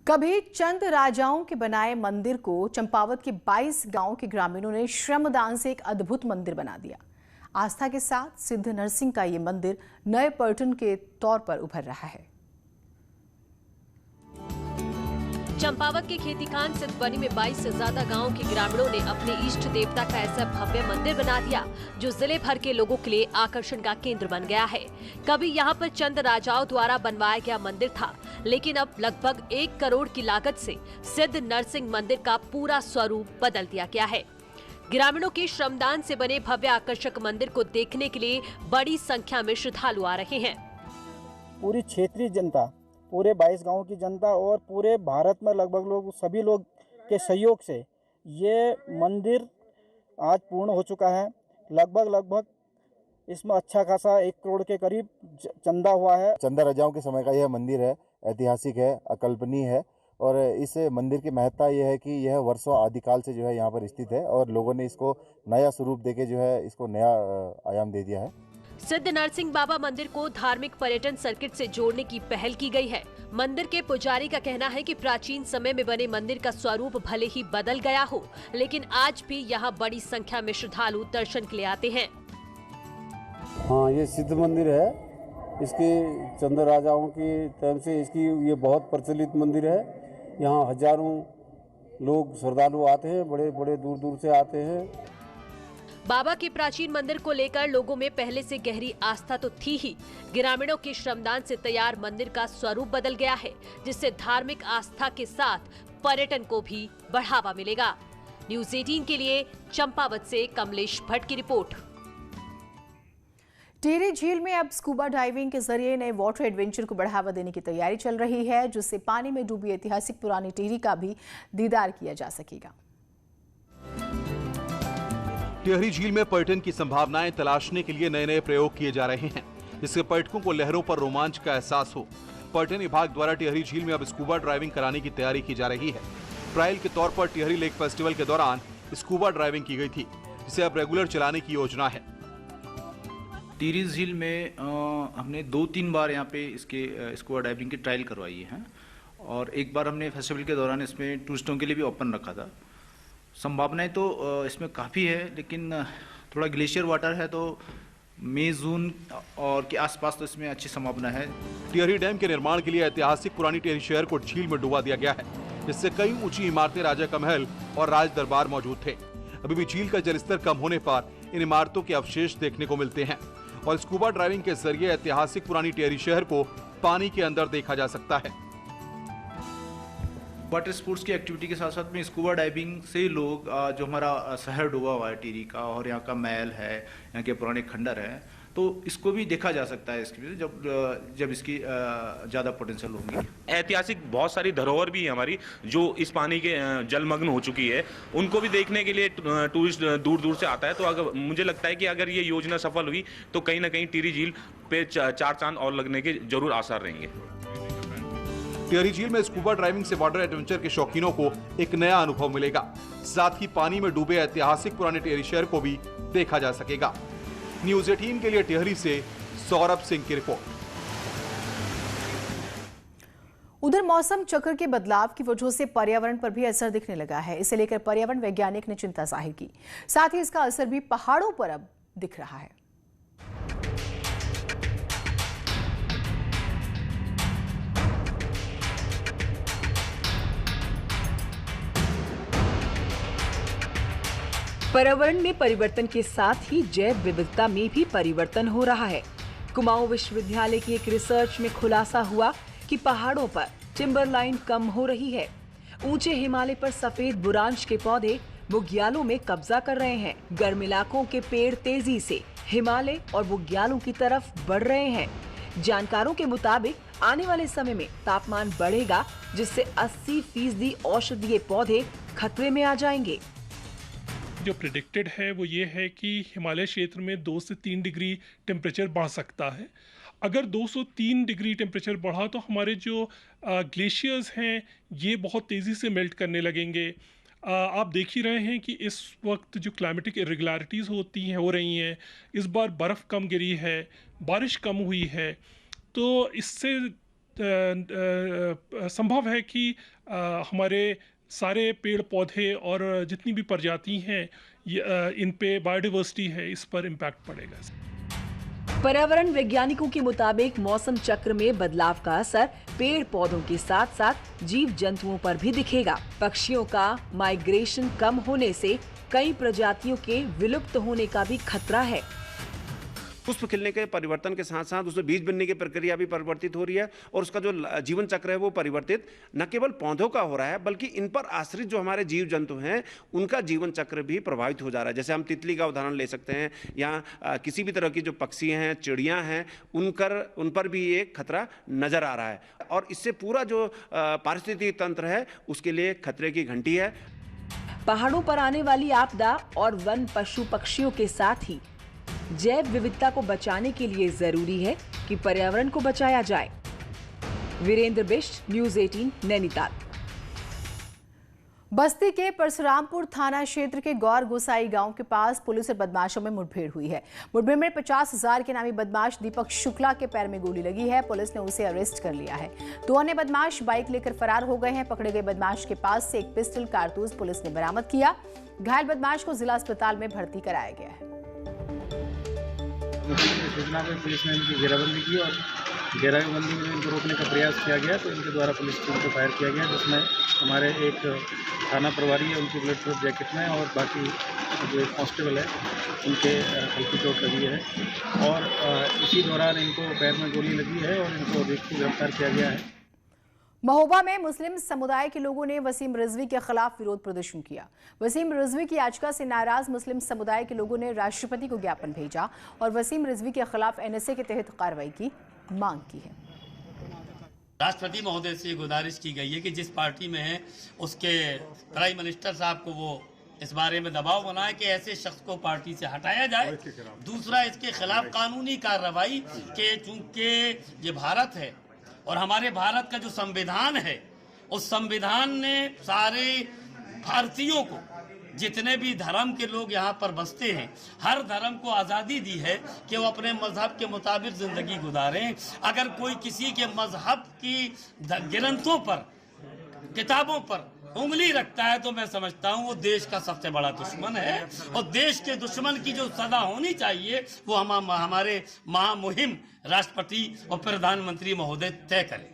कभी चंद राजाओं के बनाए मंदिर को चंपावत के 22 गांव के ग्रामीणों ने श्रमदान से एक अद्भुत मंदिर बना दिया। आस्था के साथ सिद्ध नरसिंह का ये मंदिर नए पर्यटन के तौर पर उभर रहा है। चंपावत के खेतीखान सिद्धबनी में 22 से ज्यादा गांव के ग्रामीणों ने अपने इष्ट देवता का ऐसा भव्य मंदिर बना दिया जो जिले भर के लोगों के लिए आकर्षण का केंद्र बन गया है। कभी यहां पर चंद राजाओं द्वारा बनवाया गया मंदिर था, लेकिन अब लगभग 1 करोड़ की लागत से सिद्ध नरसिंह मंदिर का पूरा स्वरूप बदल दिया गया है। ग्रामीणों के श्रमदान से बने भव्य आकर्षक मंदिर को देखने के लिए बड़ी संख्या में श्रद्धालु आ रहे हैं। पूरी क्षेत्रीय जनता, पूरे 22 गांव की जनता और पूरे भारत में लगभग सभी लोग के सहयोग से ये मंदिर आज पूर्ण हो चुका है। लगभग इसमें अच्छा खासा 1 करोड़ के करीब चंदा हुआ है। चंदा राजाओं के समय का यह मंदिर है, ऐतिहासिक है, अकल्पनीय है और इस मंदिर की महत्ता यह है कि यह वर्षों आदिकाल से जो है यहाँ पर स्थित है और लोगों ने इसको नया स्वरूप देके जो है इसको नया आयाम दे दिया है। सिद्ध नरसिंह बाबा मंदिर को धार्मिक पर्यटन सर्किट से जोड़ने की पहल की गई है। मंदिर के पुजारी का कहना है कि प्राचीन समय में बने मंदिर का स्वरूप भले ही बदल गया हो, लेकिन आज भी यहाँ बड़ी संख्या में श्रद्धालु दर्शन के लिए आते हैं। हाँ, ये सिद्ध मंदिर है। इसके चंद राजाओं के टाइम से इसकी ये बहुत प्रचलित मंदिर है। यहाँ हजारों लोग श्रद्धालु आते हैं, बड़े दूर दूर से आते हैं। बाबा के प्राचीन मंदिर को लेकर लोगों में पहले से गहरी आस्था तो थी ही, ग्रामीणों के श्रमदान से तैयार मंदिर का स्वरूप बदल गया है, जिससे धार्मिक आस्था के साथ पर्यटन को भी बढ़ावा मिलेगा। न्यूज़ 18 के लिए चंपावत से कमलेश भट्ट की रिपोर्ट। टिहरी झील में अब स्कूबा डाइविंग के जरिए नए वाटर एडवेंचर को बढ़ावा देने की तैयारी चल रही है, जिससे पानी में डूबी ऐतिहासिक पुरानी टिहरी का भी दीदार किया जा सकेगा। टिहरी झील में पर्यटन की संभावनाएं तलाशने के लिए नए प्रयोग किए जा रहे हैं, जिससे पर्यटकों को लहरों पर रोमांच का एहसास हो। पर्यटन विभाग द्वारा टिहरी झील में अब स्कूबा ड्राइविंग कराने की तैयारी की जा रही है। ट्रायल के तौर पर टिहरी लेक फेस्टिवल के दौरान स्कूबा ड्राइविंग की गई थी, जिसे अब रेगुलर चलाने की योजना है। टिहरी झील में हमने 2-3 बार यहाँ पे इसके स्कूबा डाइविंग की ट्रायल करवाई है और एक बार हमने फेस्टिवल के दौरान इसमें टूरिस्टों के लिए भी ओपन रखा था। संभावनाएं तो इसमें काफ़ी है, लेकिन थोड़ा ग्लेशियर वाटर है तो मई जून और के आसपास तो इसमें अच्छी संभावना है। टिहरी डैम के निर्माण के लिए ऐतिहासिक पुरानी टिहरी शहर को झील में डुबा दिया गया है, जिससे कई ऊंची इमारतें, राजा का महल और राज दरबार मौजूद थे। अभी भी झील का जलस्तर कम होने पर इन इमारतों के अवशेष देखने को मिलते हैं और स्कूबा ड्राइविंग के जरिए ऐतिहासिक पुरानी टिहरी शहर को पानी के अंदर देखा जा सकता है। वाटर स्पोर्ट्स की एक्टिविटी के साथ साथ में स्कूबा डाइविंग से लोग जो हमारा शहर डूबा हुआ है टिहरी का और यहाँ का महल है, यहाँ के पुराने खंडर हैं, तो इसको भी देखा जा सकता है इसकी जब इसकी ज़्यादा पोटेंशियल होगी। ऐतिहासिक बहुत सारी धरोहर भी है हमारी जो इस पानी के जलमग्न हो चुकी है, उनको भी देखने के लिए टूरिस्ट दूर दूर से आता है। तो अगर मुझे लगता है कि अगर ये योजना सफल हुई तो कहीं ना कहीं टिहरी झील पे 4 चांद और लगने के जरूर आसार रहेंगे। टिहरी झील में स्कूबा ड्राइविंग से वाटर एडवेंचर के शौकीनों को एक नया अनुभव मिलेगा। साथ ही पानी में डूबे ऐतिहासिक पुराने टिहरी शहर को भी देखा जा सकेगा। न्यूज़ 18 के लिए टिहरी से सौरभ सिंह की रिपोर्ट। उधर मौसम चक्र के बदलाव की वजह से पर्यावरण पर भी असर दिखने लगा है। इसे लेकर पर्यावरण वैज्ञानिक ने चिंता जाहिर की। साथ ही इसका असर भी पहाड़ों पर अब दिख रहा है। पर्यावरण में परिवर्तन के साथ ही जैव विविधता में भी परिवर्तन हो रहा है। कुमाऊं विश्वविद्यालय की एक रिसर्च में खुलासा हुआ कि पहाड़ों पर टिम्बरलाइन कम हो रही है। ऊंचे हिमालय पर सफेद बुरांश के पौधे बुग्यालों में कब्जा कर रहे हैं। गर्म इलाकों के पेड़ तेजी से हिमालय और बुग्यालों की तरफ बढ़ रहे हैं। जानकारों के मुताबिक आने वाले समय में तापमान बढ़ेगा, जिससे 80% औषधीय पौधे खतरे में आ जाएंगे। जो प्रिडिक्टेड है वो ये है कि हिमालय क्षेत्र में 2 से 3 डिग्री टेम्परेचर बढ़ सकता है। अगर 203 डिग्री टेम्परेचर बढ़ा तो हमारे जो ग्लेशियर्स हैं ये बहुत तेज़ी से मेल्ट करने लगेंगे। आप देख ही रहे हैं कि इस वक्त जो क्लाइमेटिक इरेगुलरिटीज़ हो रही हैं, इस बार बर्फ़ कम गिरी है, बारिश कम हुई है, तो इससे संभव है कि हमारे सारे पेड़ पौधे और जितनी भी प्रजाति हैं इन पे बायोडाइवर्सिटी है, इस पर इम्पैक्ट पड़ेगा। पर्यावरण वैज्ञानिकों के मुताबिक मौसम चक्र में बदलाव का असर पेड़ पौधों के साथ साथ जीव जंतुओं पर भी दिखेगा। पक्षियों का माइग्रेशन कम होने से कई प्रजातियों के विलुप्त होने का भी खतरा है। पुष्प खिलने के परिवर्तन के साथ साथ उसमें बीज बनने की प्रक्रिया भी परिवर्तित हो रही है और उसका जो जीवन चक्र है वो परिवर्तित न केवल पौधों का हो रहा है बल्कि इन पर आश्रित जो हमारे जीव जंतु हैं उनका जीवन चक्र भी प्रभावित हो जा रहा है। जैसे हम तितली का उदाहरण ले सकते हैं या किसी भी तरह की जो पक्षी हैं, चिड़ियाँ हैं, उन पर भी एक खतरा नजर आ रहा है और इससे पूरा जो पारिस्थितिकी तंत्र है उसके लिए खतरे की घंटी है। पहाड़ों पर आने वाली आपदा और वन पशु पक्षियों के साथ ही जैव विविधता को बचाने के लिए जरूरी है कि पर्यावरण को बचाया जाए। वीरेंद्र बिष्ट, न्यूज़ 18, नैनीताल। बस्ती के परशुरामपुर थाना क्षेत्र के गौर गोसाई गांव के पास पुलिस और बदमाशों में मुठभेड़ हुई है। मुठभेड़ में 50,000 के नामी बदमाश दीपक शुक्ला के पैर में गोली लगी है। पुलिस ने उसे अरेस्ट कर लिया है। 2 अन्य बदमाश बाइक लेकर फरार हो गए हैं। पकड़े गए बदमाश के पास से एक पिस्टल कारतूस पुलिस ने बरामद किया। घायल बदमाश को जिला अस्पताल में भर्ती कराया गया है। सूचना पर पुलिस ने इनकी घेराबंदी की और घेराबंदी में इनको रोकने का प्रयास किया गया तो इनके द्वारा पुलिस टीम को फायर किया गया, जिसमें हमारे एक थाना प्रभारी है उनकी बुलेट प्रूफ जैकेट में और बाकी जो एक कांस्टेबल है उनके हल्की चोट लगी है और इसी दौरान इनको पैर में गोली लगी है और इनको देखकर गिरफ्तार किया गया है। महोबा में मुस्लिम समुदाय के लोगों ने वसीम रिजवी के खिलाफ विरोध प्रदर्शन किया। वसीम रिजवी की याचिका से नाराज मुस्लिम समुदाय के लोगों ने राष्ट्रपति को ज्ञापन भेजा और वसीम रिजवी के खिलाफ एनएसए के तहत कार्रवाई की मांग की है। राष्ट्रपति महोदय से गुजारिश की गई है कि जिस पार्टी में है उसके प्राइम मिनिस्टर साहब को वो इस बारे में दबाव बनाए कि ऐसे शख्स को पार्टी से हटाया जाए। दूसरा, इसके खिलाफ कानूनी कार्रवाई के चूंकि ये भारत है और हमारे भारत का जो संविधान है उस संविधान ने सारे भारतीयों को, जितने भी धर्म के लोग यहाँ पर बसते हैं, हर धर्म को आज़ादी दी है कि वो अपने मजहब के मुताबिक ज़िंदगी गुजारें। अगर कोई किसी के मजहब की ग्रंथों पर, किताबों पर उंगली रखता है तो मैं समझता हूँ वो देश का सबसे बड़ा दुश्मन है और देश के दुश्मन की जो सजा होनी चाहिए वो हमारे महामुहिम राष्ट्रपति और प्रधानमंत्री महोदय तय करें।